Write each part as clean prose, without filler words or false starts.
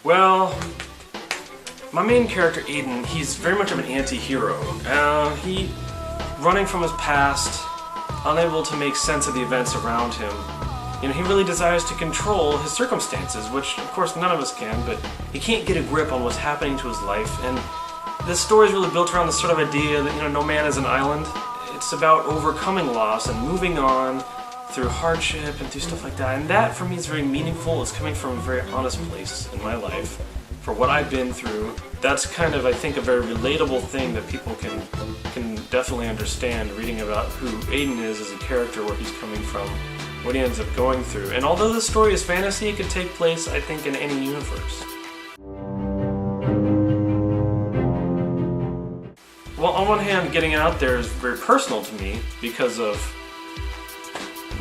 Well, my main character, Aiden, he's very much of an anti-hero. He, running from his past, unable to make sense of the events around him. You know, he really desires to control his circumstances, which of course none of us can, but he can't get a grip on what's happening to his life. And this story is really built around this sort of idea that, you know, no man is an island. It's about overcoming loss and moving on through hardship and through stuff like that. And that, for me, is very meaningful. It's coming from a very honest place in my life. For what I've been through, that's kind of, I think, a very relatable thing that people can definitely understand reading about who Aiden is as a character, where he's coming from, what he ends up going through. And although this story is fantasy, it could take place, I think, in any universe. Well, on one hand, getting out there is very personal to me because of,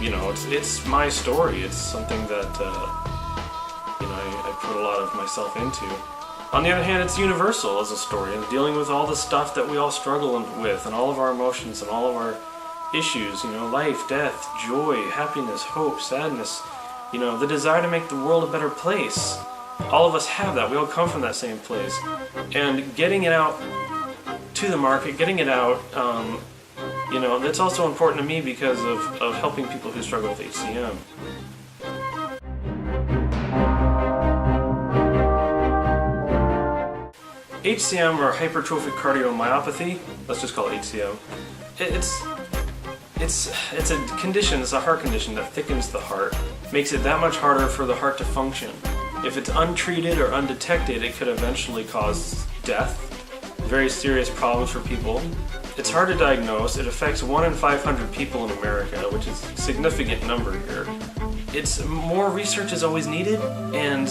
you know, it's my story. It's something that, you know, I put a lot of myself into. On the other hand, it's universal as a story, and dealing with all the stuff that we all struggle with, and all of our emotions, and all of our issues, you know, life, death, joy, happiness, hope, sadness, you know, the desire to make the world a better place. All of us have that. We all come from that same place. And getting it out to the market, getting it out, you know, that's also important to me because of helping people who struggle with HCM. HCM, or hypertrophic cardiomyopathy, let's just call it HCM. It's a condition, it's a heart condition that thickens the heart, makes it that much harder for the heart to function. If it's untreated or undetected, it could eventually cause death, very serious problems for people. It's hard to diagnose. It affects 1 in 500 people in America, which is a significant number here. More research is always needed, and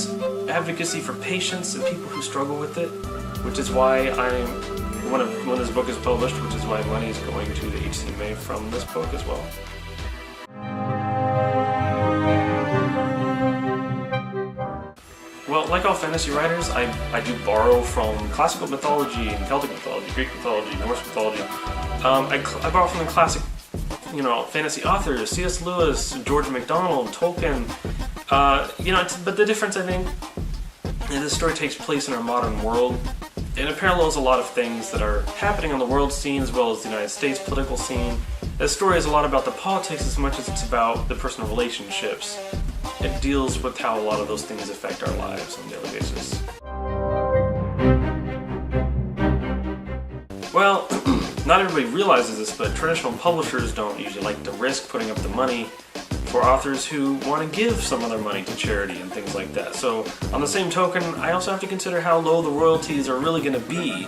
advocacy for patients and people who struggle with it, which is why when this book is published, which is why money is going to the HCMA from this book as well. Well, like all fantasy writers, I do borrow from classical mythology and Celtic mythology, Greek mythology, Norse mythology. I borrow from the classic, you know, fantasy authors, C.S. Lewis, George MacDonald, Tolkien. You know, but the difference, I think, is this story takes place in our modern world, and it parallels a lot of things that are happening on the world scene as well as the United States political scene. This story is a lot about the politics as much as it's about the personal relationships. It deals with how a lot of those things affect our lives on a daily basis. Well, not everybody realizes this, but traditional publishers don't usually like to risk putting up the money for authors who want to give some of their money to charity and things like that. So on the same token, I also have to consider how low the royalties are really going to be.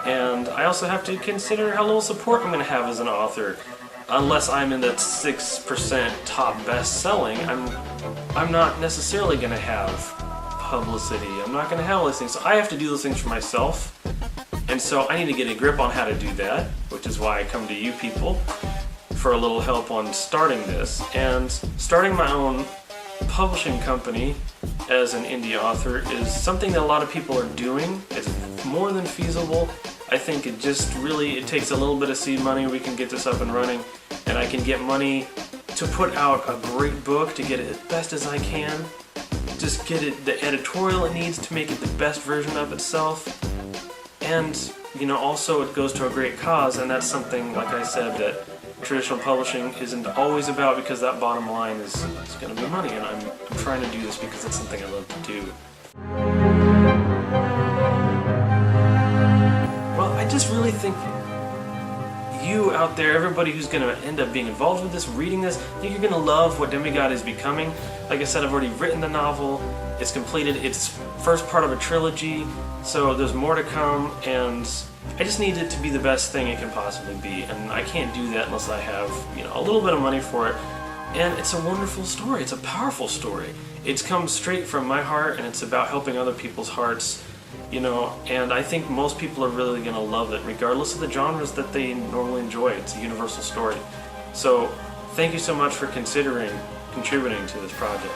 And I also have to consider how little support I'm going to have as an author. Unless I'm in that 6% top best-selling, I'm not necessarily going to have publicity. I'm not going to have all these things. So I have to do those things for myself. And so I need to get a grip on how to do that, which is why I come to you people for a little help on starting this. And starting my own publishing company as an indie author is something that a lot of people are doing. It's more than feasible. I think it takes a little bit of seed money. We can get this up and running, and I can get money to put out a great book, to get it as best as I can, just get it the editorial it needs to make it the best version of itself. And, you know, also it goes to a great cause, and that's something, like I said, that traditional publishing isn't always about, because that bottom line is going to be money, and I'm trying to do this because it's something I love to do. Well, I just really think you out there, everybody who's going to end up being involved with this, reading this, I think you're going to love what demiGod is becoming. Like I said, I've already written the novel. It's completed its first part of a trilogy, so there's more to come, and I just need it to be the best thing it can possibly be, and I can't do that unless I have, you know, a little bit of money for it. And it's a wonderful story. It's a powerful story. It's come straight from my heart, and it's about helping other people's hearts, you know, and I think most people are really going to love it, regardless of the genres that they normally enjoy. It's a universal story. So thank you so much for considering contributing to this project.